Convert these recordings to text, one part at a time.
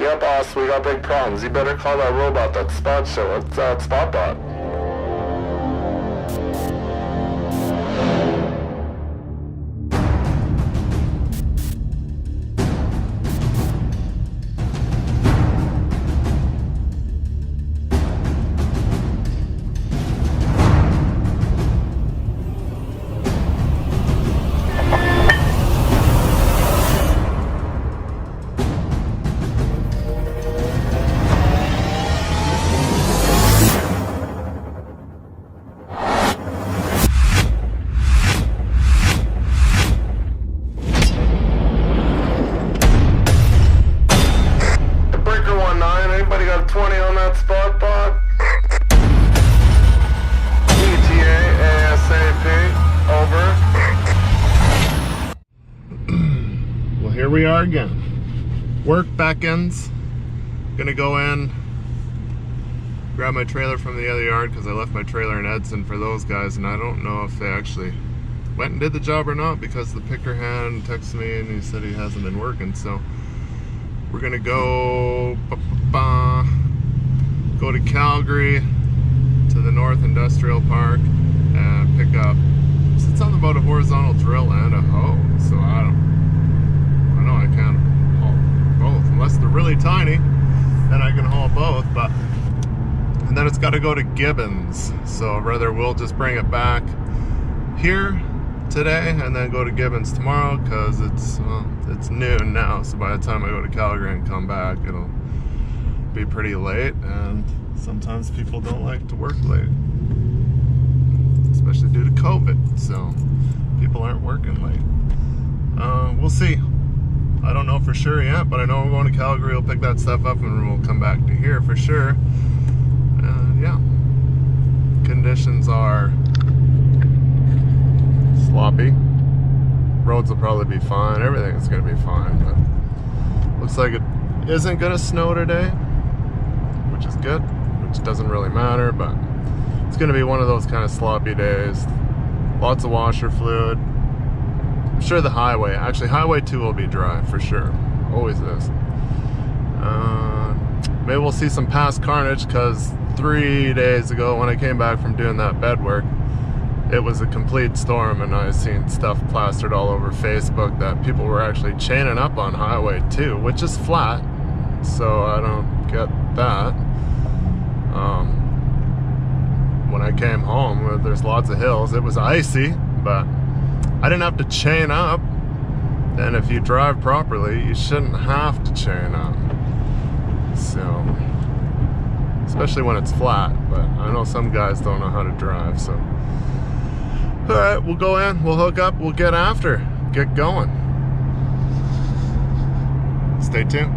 Yeah, boss, we got big problems. You better call that robot, that spot show. It's Spotbot. Anybody got a 20 on that Spotbot? ETA ASAP, over. Well, here we are again. Work back ends. Gonna go in, grab my trailer from the other yard because I left my trailer in Edson for those guys, and I don't know if they actually went and did the job or not because the picker hand texted me and he said he hasn't been working. So we're gonna go to Calgary to the North Industrial Park and pick up. It's something about a horizontal drill and a hoe, so I know I can't haul both unless they're really tiny. Then I can haul both, but and then it's got to go to Gibbons. So rather we'll just bring it back here today and then go to Gibbons tomorrow because it's noon now, so by the time I go to Calgary and come back it'll be pretty late, and sometimes people don't like to work late, especially due to COVID, so people aren't working late. We'll see. I don't know for sure yet, but I know we're going to Calgary. We'll pick that stuff up and we'll come back to here for sure. Yeah, conditions are sloppy. Roads will probably be fine. Everything's gonna be fine, but looks like it isn't gonna snow today, which is good, which doesn't really matter, but it's gonna be one of those kind of sloppy days. Lots of washer fluid. I'm sure the highway, actually Highway 2 will be dry for sure. Always is. Maybe we'll see some past carnage because 3 days ago when I came back from doing that bed work, it was a complete storm, and I seen stuff plastered all over Facebook that people were actually chaining up on Highway 2, which is flat, so I don't get that. When I came home, there's lots of hills. It was icy, but I didn't have to chain up. And if you drive properly, you shouldn't have to chain up. So, especially when it's flat, but I know some guys don't know how to drive, so. All right, we'll go in, we'll hook up, we'll get going. Stay tuned.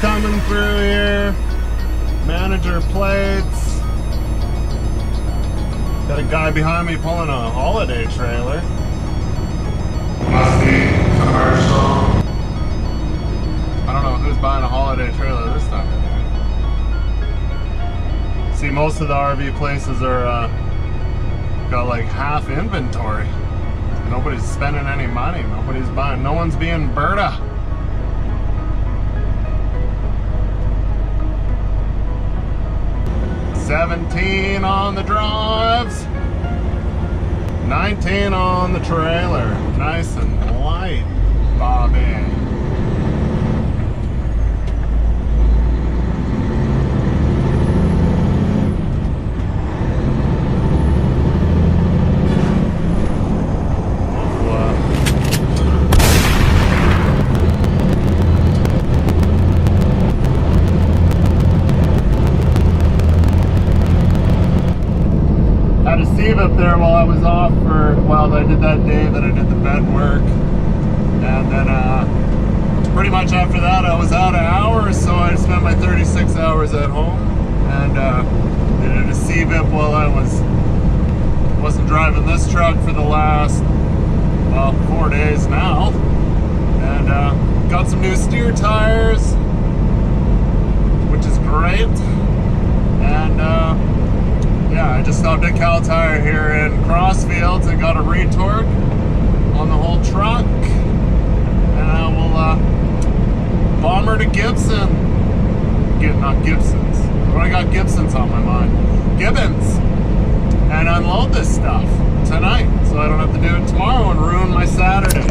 coming through here. Manager plates. Got a guy behind me pulling a holiday trailer. Must be commercial. I don't know who's buying a holiday trailer this time of year. See, most of the RV places are got like half inventory. Nobody's spending any money. Nobody's buying. No one's being Berta. $17 on the drives, 19 on the trailer. Nice and light, Bobby. Up there while I was off for, well, I did that day that I did the bed work, and then pretty much after that I was out of hours, so I spent my 36 hours at home, and did a CVIP while I wasn't driving this truck for the last, well, 4 days now, and got some new steer tires, which is great, and yeah, I just stopped at Cal Tire here in Crossfields and got a retorque on the whole truck. And I will bomb her to Gibson. Not Gibsons. But I got Gibsons on my mind. Gibbons. And unload this stuff tonight so I don't have to do it tomorrow and ruin my Saturday.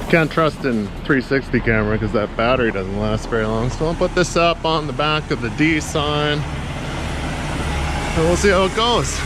Can't trust in 360 camera because that battery doesn't last very long. So I'll put this up on the back of the D sign and we'll see how it goes.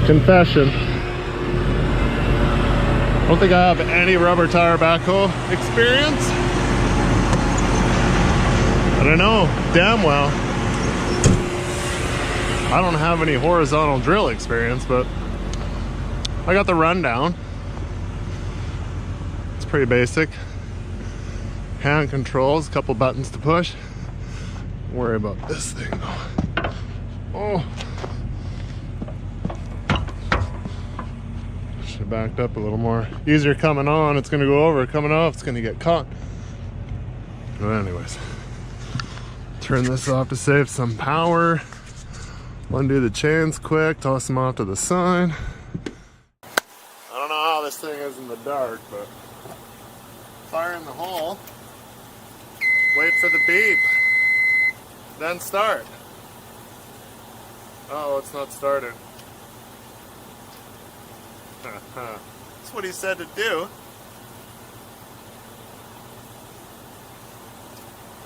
Confession. I don't think I have any rubber tire backhoe experience. But I know damn well I don't have any horizontal drill experience, but I got the rundown. It's pretty basic. Hand controls, a couple buttons to push. Don't worry about this thing though. Oh. Should have backed up a little more. Easier coming on, it's gonna go over. Coming off, it's gonna get caught. But anyways, turn this off to save some power. Undo the chains quick, toss them off to the side. I don't know how this thing is in the dark, but fire in the hole, wait for the beep, then start. Oh, it's not starting. That's what he said to do.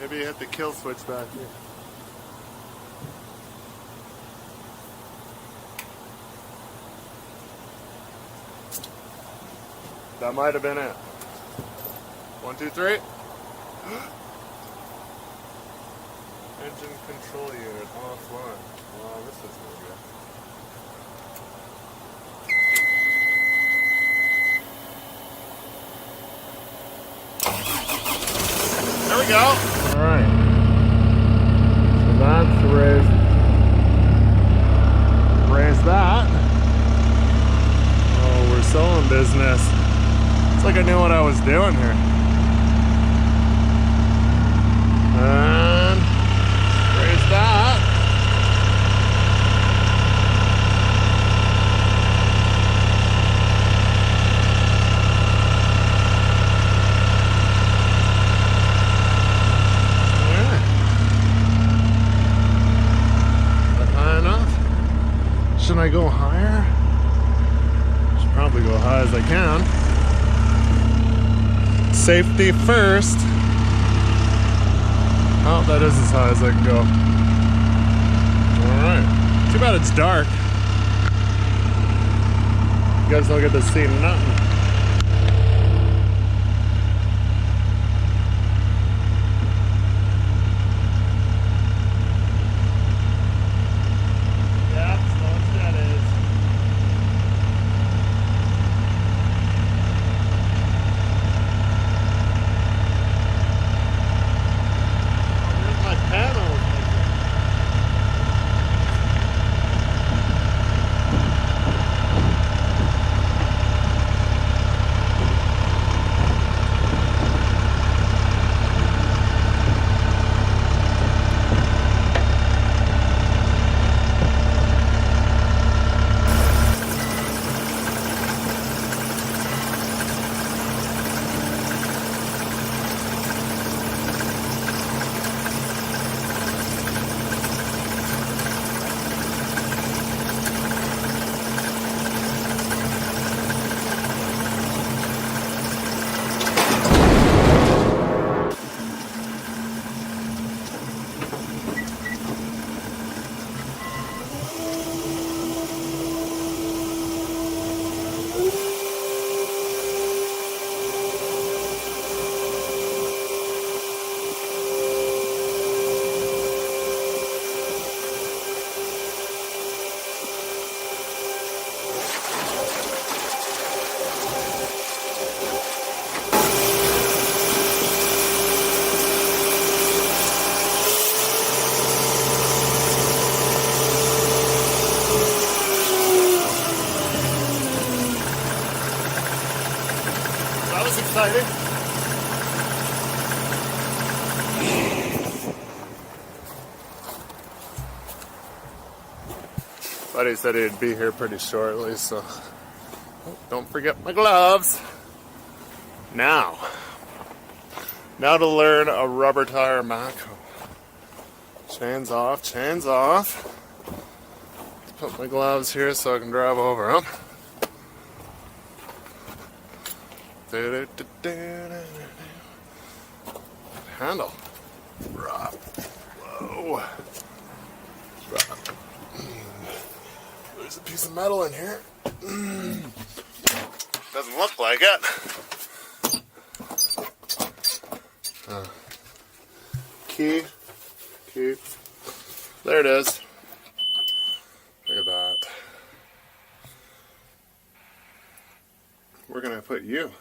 Maybe you hit the kill switch back here. That might have been it. 1, 2, 3. Engine control unit offline. Wow, this is no good. There we go. All right. So that's raise that. Oh, we're selling business. It's like I knew what I was doing here. And raise that. Yeah. Is that high enough? Should I go higher? Should probably go high as I can. Safety first. Oh, that is as high as I can go. Alright. Too bad it's dark. You guys don't get to see nothing. Exciting. Buddy said he'd be here pretty shortly, so don't forget my gloves. Now to learn a rubber tire Backhoe. Chains off, chains off. Put my gloves here so I can drive over them. Handle. Whoa. There's a piece of metal in here. Doesn't look like it. Key. There it is. Look at that. We're gonna put you.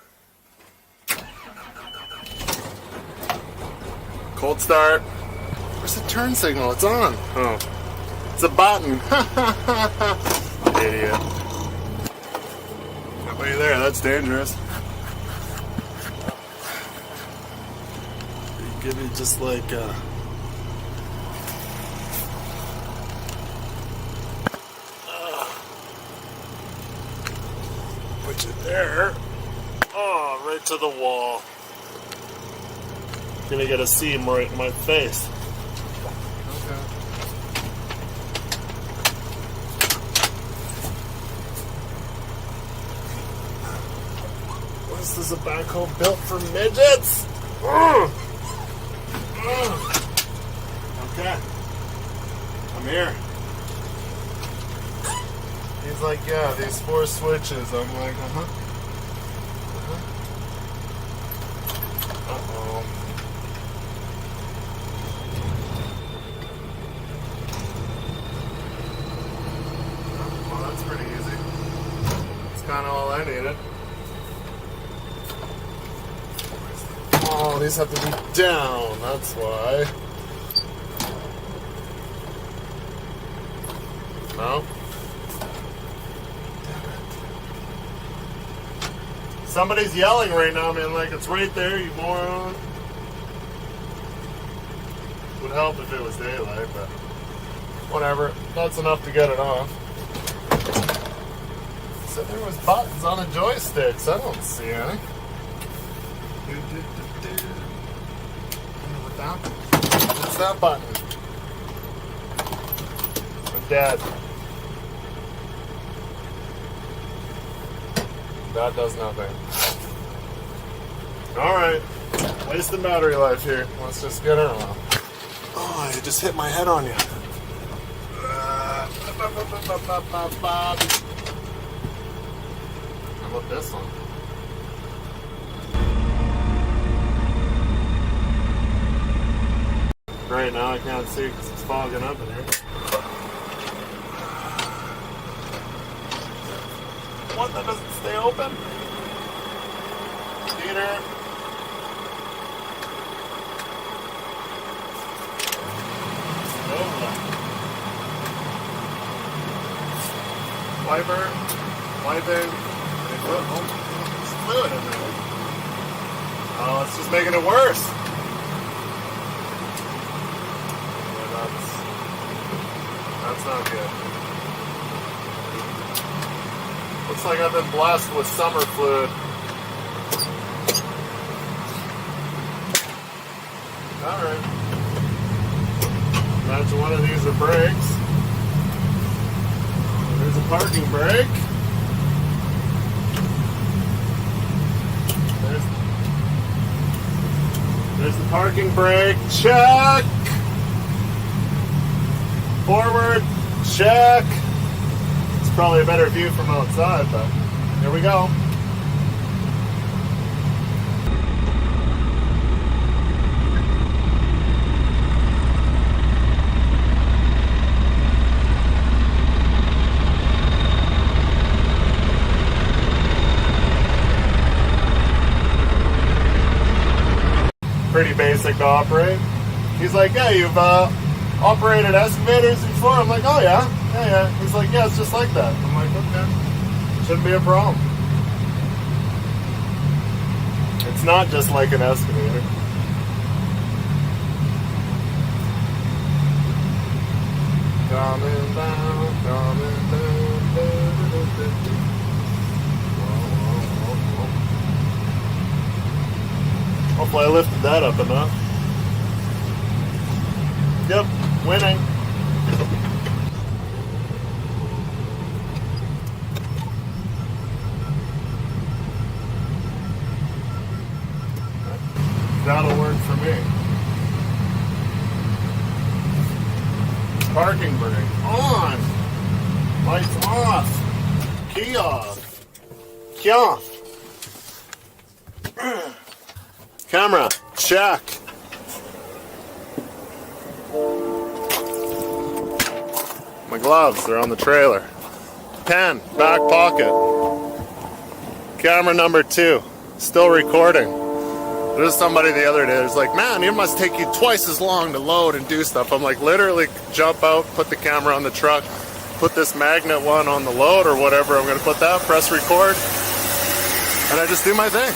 Cold start. Where's the turn signal? It's on. Oh. It's a button. Idiot. Nobody there. That's dangerous. Give me just like put you there. Oh, right to the wall. Gonna get a seam right in my face. Okay. This is a backhoe built for midgets. Okay. I'm here. He's like, yeah, these 4 switches. I'm like, Uh-oh. Well, that's pretty easy. That's kind of all I needed. Oh, these have to be down, that's why. No? Damn it. Somebody's yelling right now, man, like it's right there, you moron. Would help if it was daylight, but whatever. That's enough to get it off. So there was buttons on the joysticks. I don't see any. What's that button? I'm dead. That does nothing. Alright. Wasting battery life here. Let's just get her on. Oh, I just hit my head on you. How about this one? Right now I can't see because it's fogging up in here. What, that doesn't stay open? Peter. Wiper. Wiping. Oh, there's fluid in there. Oh, it's just making it worse. That's not good. Looks like I've been blessed with summer fluid. Alright. Imagine one of these are brakes. There's a parking brake. There's the parking brake. Check! Forward, check. It's probably a better view from outside, but here we go. Pretty basic to operate. He's like, yeah, you've operated excavators before? I'm like, oh yeah. He's like, yeah, it's just like that. I'm like, okay. Shouldn't be a problem. It's not just like an excavator. Coming down. Hopefully I lifted that up enough. Yep, winning. That'll work for me. Parking brake on. Lights off. Key off. Key off. Camera, check. My gloves, they're on the trailer. Pen, back pocket. Camera number 2, still recording. There's somebody the other day who's like, man, it must take you twice as long to load and do stuff. I'm like, literally jump out, put the camera on the truck, put this magnet one on the load or whatever. I'm gonna put that, press record, and I just do my thing.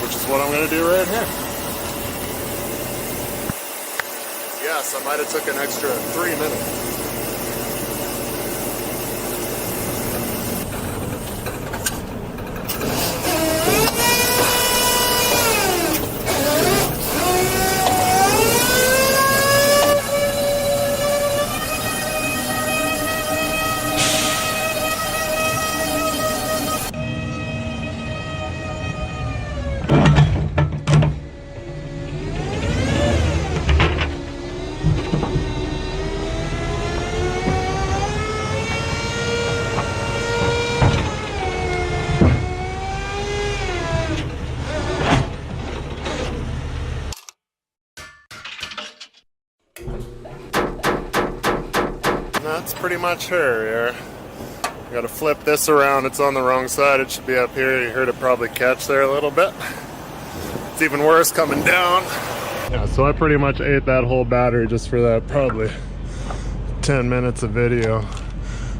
Which is what I'm gonna do right here. Yes, I might have took an extra 3 minutes. That's pretty much her here. Gotta flip this around, it's on the wrong side, it should be up here. You heard it probably catch there a little bit. It's even worse coming down. Yeah, so I pretty much ate that whole battery just for that probably 10 minutes of video.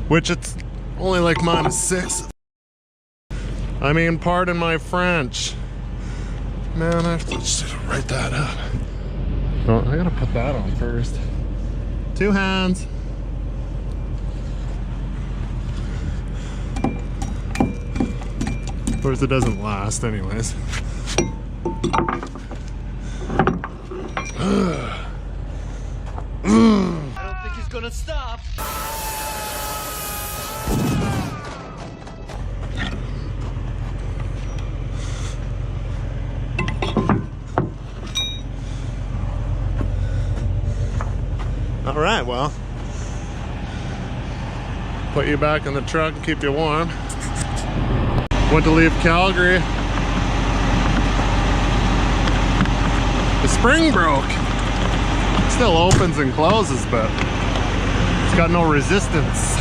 Which it's only like -6. I mean, pardon my French. Man, I have to just write that up. Oh, I gotta put that on first. 2 hands. Of course, it doesn't last anyways. I don't think he's gonna stop. All right, well, put you back in the truck and keep you warm. Went to leave Calgary. The spring broke. It still opens and closes, but it's got no resistance.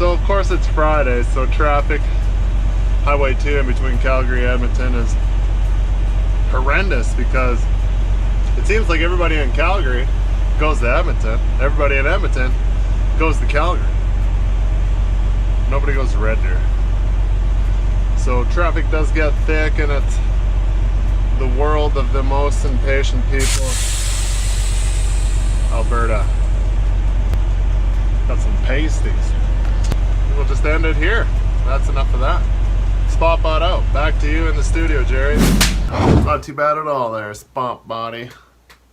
Of course it's Friday, so traffic Highway 2 in between Calgary and Edmonton is horrendous because it seems like everybody in Calgary goes to Edmonton, everybody in Edmonton goes to Calgary. Nobody goes to Red Deer. So traffic does get thick, and it's the world of the most impatient people. Alberta. Got some pasties. We'll just end it here. That's enough of that. Spot bot out. Back to you in the studio, Jerry. Not too bad at all there, Spot Body.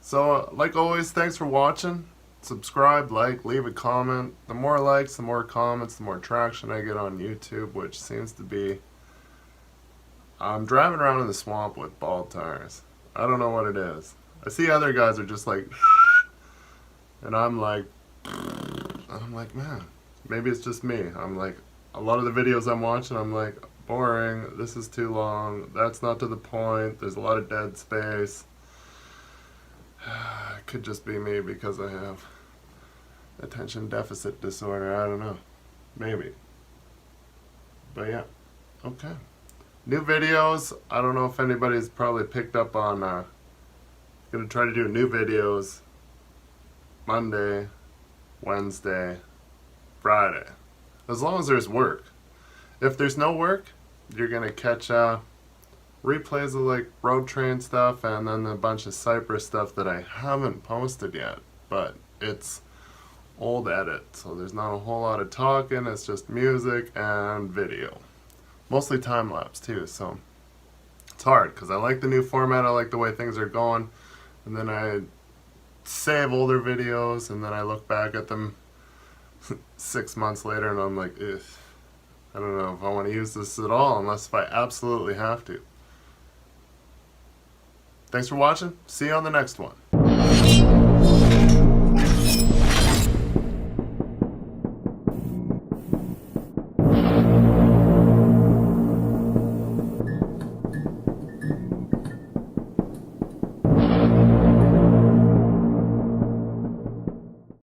So, like always, thanks for watching. Subscribe, like, leave a comment. The more likes, the more comments, the more traction I get on YouTube, which seems to be... I'm driving around in the swamp with bald tires. I don't know what it is. I see other guys are just like... and I'm like, man, maybe it's just me. I'm like, a lot of the videos I'm watching, I'm like, boring, this is too long, that's not to the point, there's a lot of dead space. It could just be me because I have attention deficit disorder, I don't know. Maybe. But yeah, okay. New videos. I don't know if anybody's probably picked up on, gonna try to do new videos Monday, Wednesday, Friday. As long as there's work. If there's no work, you're gonna catch replays of like road train stuff and then a bunch of Cypress stuff that I haven't posted yet. But it's old edit, so there's not a whole lot of talking. It's just music and video. Mostly time lapse too, so it's hard because I like the new format. I like the way things are going, and then I save older videos and then I look back at them 6 months later and I'm like, ugh, I don't know if I want to use this at all unless if I absolutely have to. Thanks for watching. See you on the next one.